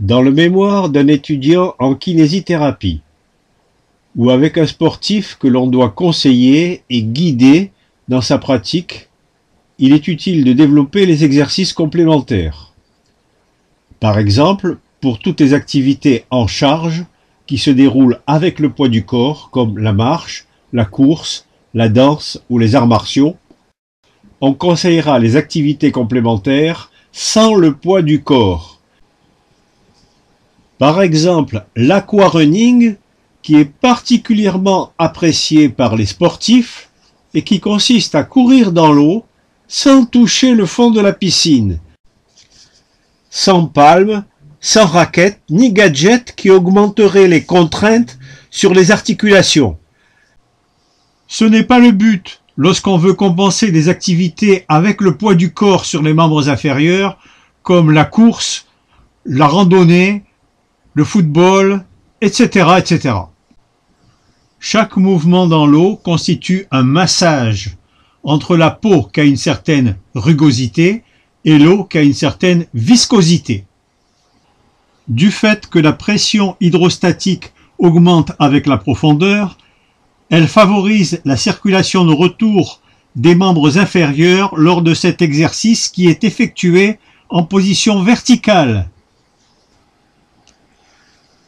Dans le mémoire d'un étudiant en kinésithérapie, ou avec un sportif que l'on doit conseiller et guider dans sa pratique, il est utile de développer les exercices complémentaires. Par exemple, pour toutes les activités en charge qui se déroulent avec le poids du corps, comme la marche, la course, la danse ou les arts martiaux, on conseillera les activités complémentaires sans le poids du corps. Par exemple, l'aquarunning, qui est particulièrement apprécié par les sportifs et qui consiste à courir dans l'eau sans toucher le fond de la piscine, sans palme, sans raquette ni gadget qui augmenterait les contraintes sur les articulations. Ce n'est pas le but lorsqu'on veut compenser des activités avec le poids du corps sur les membres inférieurs, comme la course, la randonnée, le football, etc., etc. Chaque mouvement dans l'eau constitue un massage entre la peau qui a une certaine rugosité et l'eau qui a une certaine viscosité. Du fait que la pression hydrostatique augmente avec la profondeur, elle favorise la circulation de retour des membres inférieurs lors de cet exercice qui est effectué en position verticale.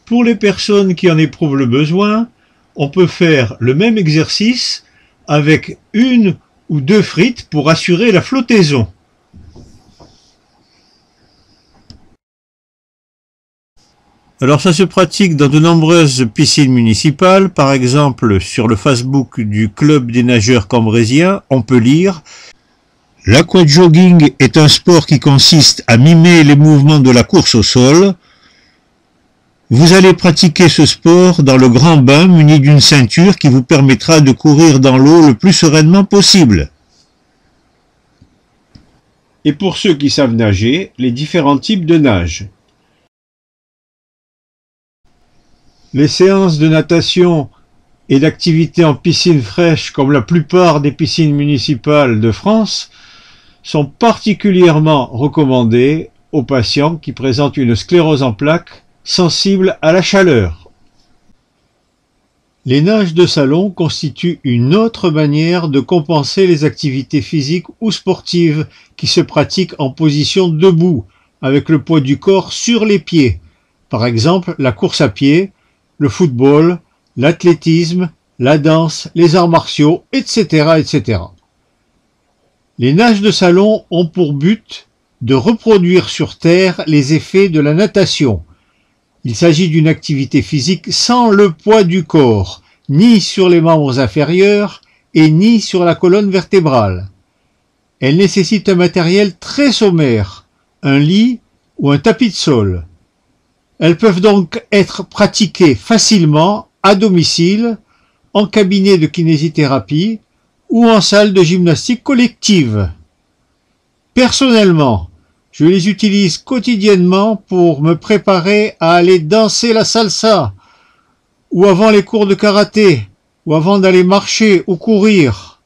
Pour les personnes qui en éprouvent le besoin, on peut faire le même exercice avec 1 ou 2 frites pour assurer la flottaison. Alors ça se pratique dans de nombreuses piscines municipales, par exemple sur le Facebook du Club des nageurs cambrésiens, on peut lire « L'aquajogging est un sport qui consiste à mimer les mouvements de la course au sol. Vous allez pratiquer ce sport dans le grand bain muni d'une ceinture qui vous permettra de courir dans l'eau le plus sereinement possible. » Et pour ceux qui savent nager, les différents types de nage. Les séances de natation et d'activités en piscine fraîche, comme la plupart des piscines municipales de France, sont particulièrement recommandées aux patients qui présentent une sclérose en plaques sensible à la chaleur. Les nages de salon constituent une autre manière de compenser les activités physiques ou sportives qui se pratiquent en position debout, avec le poids du corps sur les pieds. Par exemple, la course à pied, le football, l'athlétisme, la danse, les arts martiaux, etc., etc. Les nages de salon ont pour but de reproduire sur Terre les effets de la natation. Il s'agit d'une activité physique sans le poids du corps, ni sur les membres inférieurs et ni sur la colonne vertébrale. Elle nécessite un matériel très sommaire, un lit ou un tapis de sol. Elles peuvent donc être pratiquées facilement à domicile, en cabinet de kinésithérapie ou en salle de gymnastique collective. Personnellement, je les utilise quotidiennement pour me préparer à aller danser la salsa, ou avant les cours de karaté, ou avant d'aller marcher ou courir.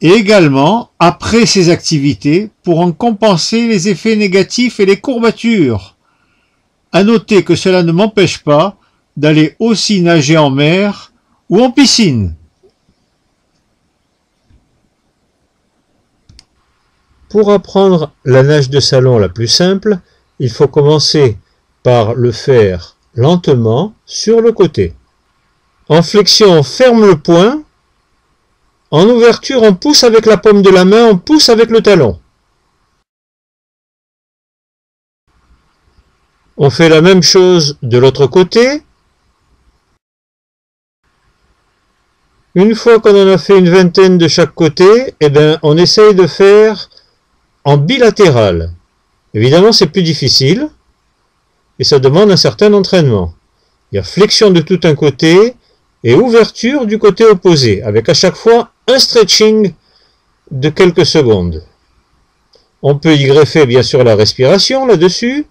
Et également après ces activités pour en compenser les effets négatifs et les courbatures. À noter que cela ne m'empêche pas d'aller aussi nager en mer ou en piscine. Pour apprendre la nage de salon la plus simple, il faut commencer par le faire lentement sur le côté. En flexion, on ferme le poing. En ouverture, on pousse avec la paume de la main, on pousse avec le talon. On fait la même chose de l'autre côté. Une fois qu'on en a fait une vingtaine de chaque côté, on essaye de faire en bilatéral. Évidemment, c'est plus difficile et ça demande un certain entraînement. Il y a flexion de tout un côté et ouverture du côté opposé, avec à chaque fois un stretching de quelques secondes. On peut y greffer bien sûr la respiration là-dessus.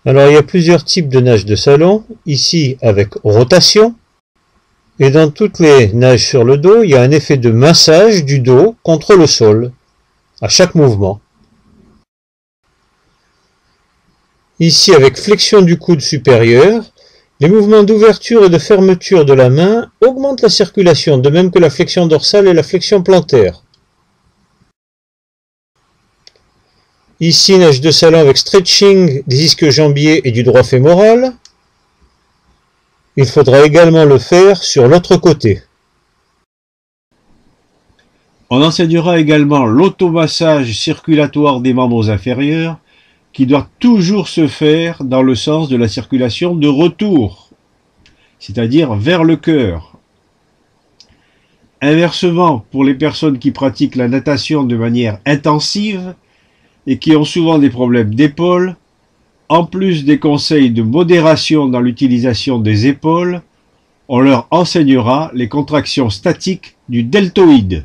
Alors il y a plusieurs types de nage de salon, ici avec rotation. Et dans toutes les nages sur le dos, il y a un effet de massage du dos contre le sol, à chaque mouvement. Ici, avec flexion du coude supérieur, les mouvements d'ouverture et de fermeture de la main augmentent la circulation, de même que la flexion dorsale et la flexion plantaire. Ici, nage de salon avec stretching des ischio-jambiers et du droit fémoral. Il faudra également le faire sur l'autre côté. On enseignera également l'automassage circulatoire des membres inférieurs qui doit toujours se faire dans le sens de la circulation de retour, c'est-à-dire vers le cœur. Inversement, pour les personnes qui pratiquent la natation de manière intensive et qui ont souvent des problèmes d'épaule, en plus des conseils de modération dans l'utilisation des épaules, on leur enseignera les contractions statiques du deltoïde.